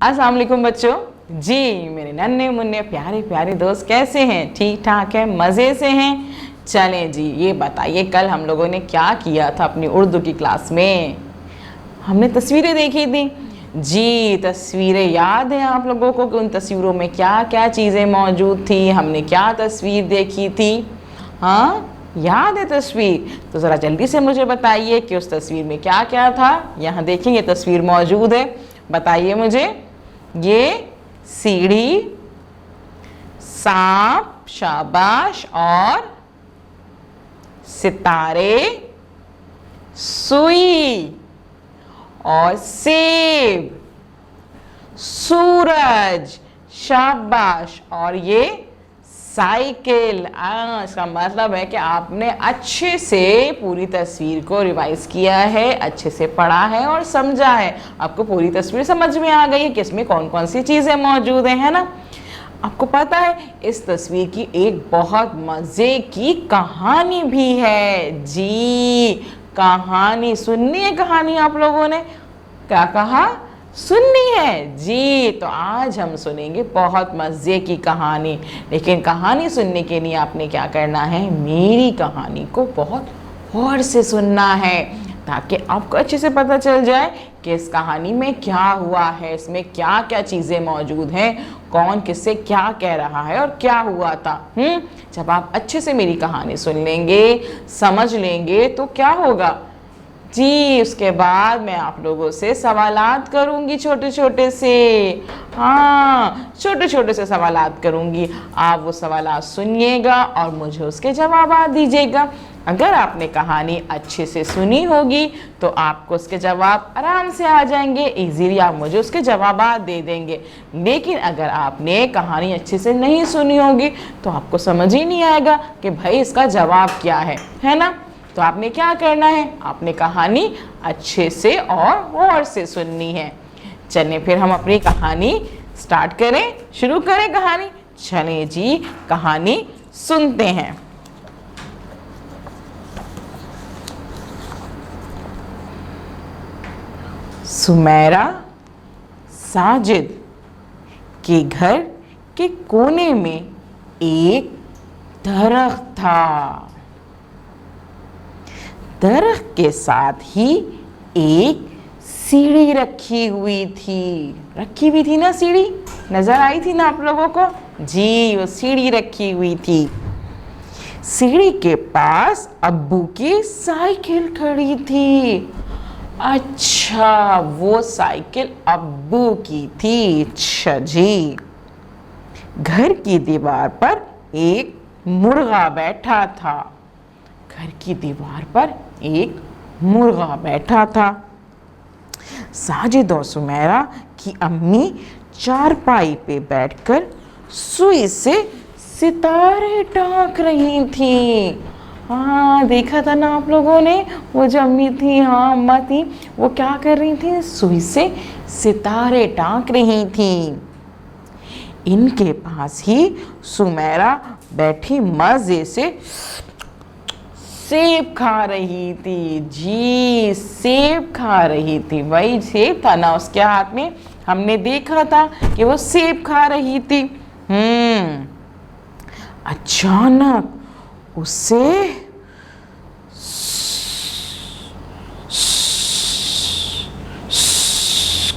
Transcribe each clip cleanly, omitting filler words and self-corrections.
अस्सलाम वालेकुम बच्चों। जी मेरे नन्हे मुन्ने प्यारे प्यारे दोस्त कैसे हैं? ठीक ठाक है, मज़े से हैं? चलें जी, ये बताइए कल हम लोगों ने क्या किया था अपनी उर्दू की क्लास में? हमने तस्वीरें देखी थी जी। तस्वीरें याद है आप लोगों को कि उन तस्वीरों में क्या क्या चीज़ें मौजूद थी? हमने क्या तस्वीर देखी थी? हाँ, याद है तस्वीर? तो ज़रा जल्दी से मुझे बताइए कि उस तस्वीर में क्या क्या था। यहाँ देखेंगे तस्वीर मौजूद है, बताइए मुझे। ये सीढ़ी, सांप, शाबाश, और सितारे, सुई और सेब, सूरज, शाबाश, और ये साइकिल। इसका मतलब है कि आपने अच्छे से पूरी तस्वीर को रिवाइज किया है, अच्छे से पढ़ा है और समझा है। आपको पूरी तस्वीर समझ में आ गई है कि इसमें कौन कौन सी चीज़ें मौजूद हैं, है ना? आपको पता है इस तस्वीर की एक बहुत मज़े की कहानी भी है जी। कहानी सुननी है, कहानी आप लोगों ने क्या कहा? सुननी है जी। तो आज हम सुनेंगे बहुत मज़े की कहानी। लेकिन कहानी सुनने के लिए आपने क्या करना है? मेरी कहानी को बहुत गौर से सुनना है ताकि आपको अच्छे से पता चल जाए कि इस कहानी में क्या हुआ है, इसमें क्या क्या चीज़ें मौजूद हैं, कौन किससे क्या कह रहा है और क्या हुआ था। जब आप अच्छे से मेरी कहानी सुन लेंगे, समझ लेंगे, तो क्या होगा जी? उसके बाद मैं आप लोगों से सवालात करूंगी, छोटे छोटे से। हाँ, छोटे छोटे से सवालात करूंगी। आप वो सवालात सुनिएगा और मुझे उसके जवाब दीजिएगा। अगर आपने कहानी अच्छे से सुनी होगी तो आपको उसके जवाब आराम से आ जाएंगे, इजीली आप मुझे उसके जवाब दे देंगे। लेकिन अगर आपने कहानी अच्छे से नहीं सुनी होगी तो आपको समझ ही नहीं आएगा कि भाई इसका जवाब क्या है ना? तो आपने क्या करना है? आपने कहानी अच्छे से और गौर से सुननी है। चलें फिर हम अपनी कहानी स्टार्ट करें, शुरू करें कहानी। चलें जी, कहानी सुनते हैं। सुमेरा साजिद के घर के कोने में एक दरख्त था। दरख्त के साथ ही एक सीढ़ी रखी हुई थी ना? सीढ़ी नजर आई थी ना आप लोगों को? जी, वो सीढ़ी रखी हुई थी। सीढ़ी के पास अब्बू की साइकिल खड़ी थी। अच्छा, वो साइकिल अब्बू की थी। अच्छा जी। घर की दीवार पर एक मुर्गा बैठा था। घर की दीवार पर एक मुर्गा बैठा था। साजिद और सुमेरा की अम्मी चारपाई पे बैठकर सुई से सितारे टाँक रही थी। हाँ, देखा था ना आप लोगों ने? वो जो अम्मी थी, हाँ अम्मा थी, वो क्या कर रही थी? सुई से सितारे टाँक रही थी। इनके पास ही सुमेरा बैठी मज़े से सेब खा रही थी। जी, सेब खा रही थी। वही सेब था ना उसके हाथ में, हमने देखा था कि वो सेब खा रही थी। अचानक उसे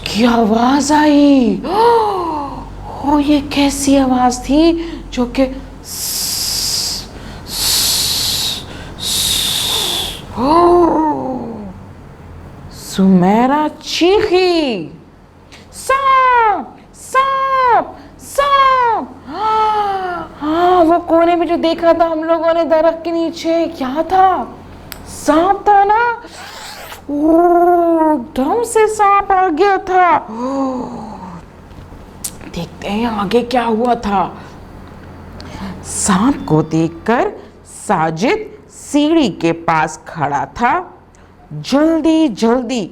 की आवाज आई। ओ, ये कैसी आवाज थी जो कि सुमेरा चीखी, सांप सांप सांप। हाँ, वो कोने में जो देखा था हम लोगों ने दरख्त के नीचे, क्या था? सांप था ना? एकदम से सांप आ गया था। देखते हैं आगे क्या हुआ था। सांप को देखकर साजिद सीढ़ी के पास खड़ा था। जल्दी जल्दी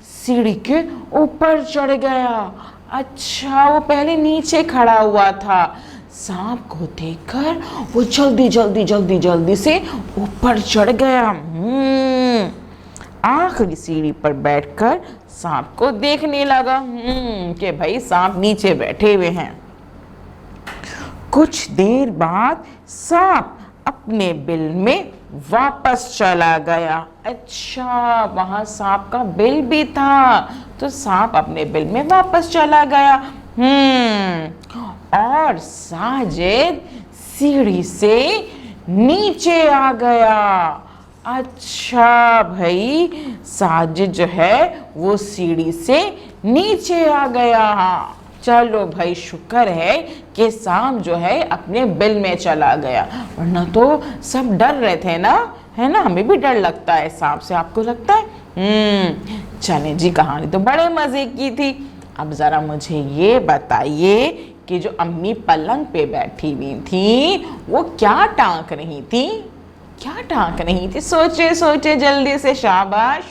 सीढ़ी के ऊपर चढ़ गया। अच्छा, वो पहले नीचे खड़ा हुआ था। सांप को देखकर वो जल्दी जल्दी जल्दी जल्दी से ऊपर चढ़ गया। आखिरी सीढ़ी पर बैठकर सांप को देखने लगा कि भाई सांप नीचे बैठे हुए हैं। कुछ देर बाद सांप अपने बिल में वापस चला गया। अच्छा, वहां सांप का बिल भी था, तो सांप अपने बिल में वापस चला गया। और साजिद सीढ़ी से नीचे आ गया। अच्छा भाई, साजिद जो है वो सीढ़ी से नीचे आ गया। चलो भाई, शुक्र है कि सांप जो है अपने बिल में चला गया, वरना तो सब डर रहे थे ना, है ना। हमें भी डर लगता है सांप से, आपको लगता है? चले जी, कहानी तो बड़े मजे की थी। अब जरा मुझे ये बताइए कि जो अम्मी पलंग पे बैठी हुई थी वो क्या टांक रही थी? क्या टांक रही थी? सोचे सोचे जल्दी से, शाबाश।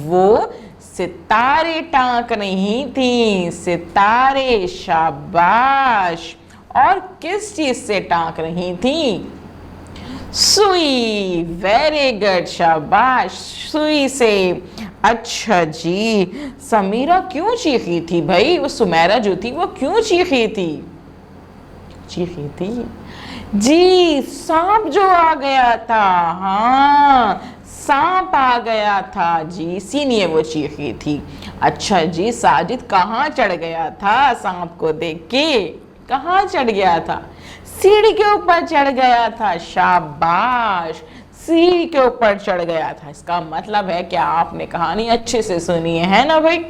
वो सितारे टांक रही थी, सितारे, शाबाश। और किस चीज से टांक रही थी? सुई, वेरी गुड, शाबाश, सुई से। अच्छा जी, समीरा क्यों चीखी थी भाई? वो सुमेरा जो थी वो क्यों चीखी थी? चीखी थी जी, सांप जो आ गया था। हाँ, सांप आ गया था जी, इसीलिए वो चीखी थी। अच्छा जी, साजिद कहाँ चढ़ गया था सांप को देख के? कहाँ चढ़ गया था? सीढ़ी के ऊपर चढ़ गया था, शाबाश, सीढ़ी के ऊपर चढ़ गया था। इसका मतलब है कि आपने कहानी अच्छे से सुनी है ना भाई।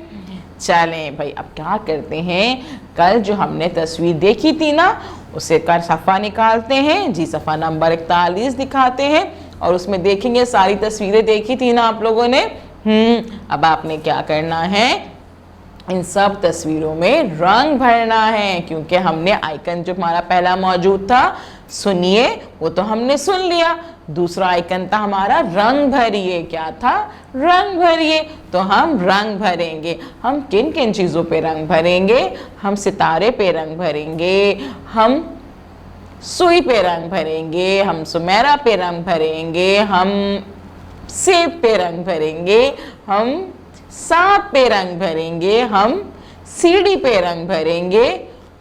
चलें भाई, अब क्या करते हैं, कल जो हमने तस्वीर देखी थी ना, उसे कर सफ़ा निकालते हैं जी। सफ़ा नंबर 41 दिखाते हैं और उसमें देखेंगे सारी तस्वीरें देखी थी ना आप लोगों ने। अब आपने क्या करना है, इन सब तस्वीरों में रंग भरना है, क्योंकि हमने आइकन जो हमारा पहला मौजूद था, सुनिए, वो तो हमने सुन लिया। दूसरा आइकन था हमारा रंग भरिए। क्या था? रंग भरिए। तो हम रंग भरेंगे। हम किन किन चीज़ों पे रंग भरेंगे? हम सितारे पे रंग भरेंगे, हम सुई पे रंग भरेंगे, हम सुमेरा पे रंग भरेंगे, हम सेब पे रंग भरेंगे, हम सांप पे रंग भरेंगे, हम सीढ़ी पे रंग भरेंगे,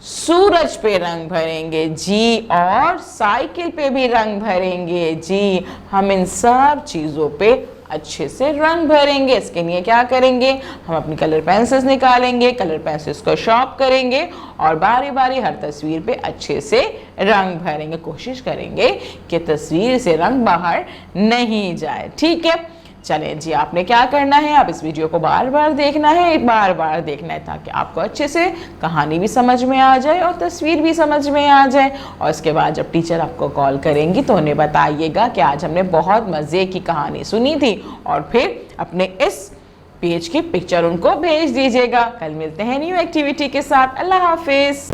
सूरज पे रंग भरेंगे जी, और साइकिल पे भी रंग भरेंगे जी। हम इन सब चीज़ों पे अच्छे से रंग भरेंगे। इसके लिए क्या करेंगे, हम अपनी कलर पेंसिल्स निकालेंगे, कलर पेंसिल्स को शार्प करेंगे और बारी बारी हर तस्वीर पे अच्छे से रंग भरेंगे। कोशिश करेंगे कि तस्वीर से रंग बाहर नहीं जाए, ठीक है। चलें जी, आपने क्या करना है, आप इस वीडियो को बार बार देखना है, बार बार देखना है, ताकि आपको अच्छे से कहानी भी समझ में आ जाए और तस्वीर भी समझ में आ जाए। और उसके बाद जब टीचर आपको कॉल करेंगी तो उन्हें बताइएगा कि आज हमने बहुत मज़े की कहानी सुनी थी, और फिर अपने इस पेज की पिक्चर उनको भेज दीजिएगा। कल मिलते हैं न्यू एक्टिविटी के साथ। अल्लाह हाफिज़।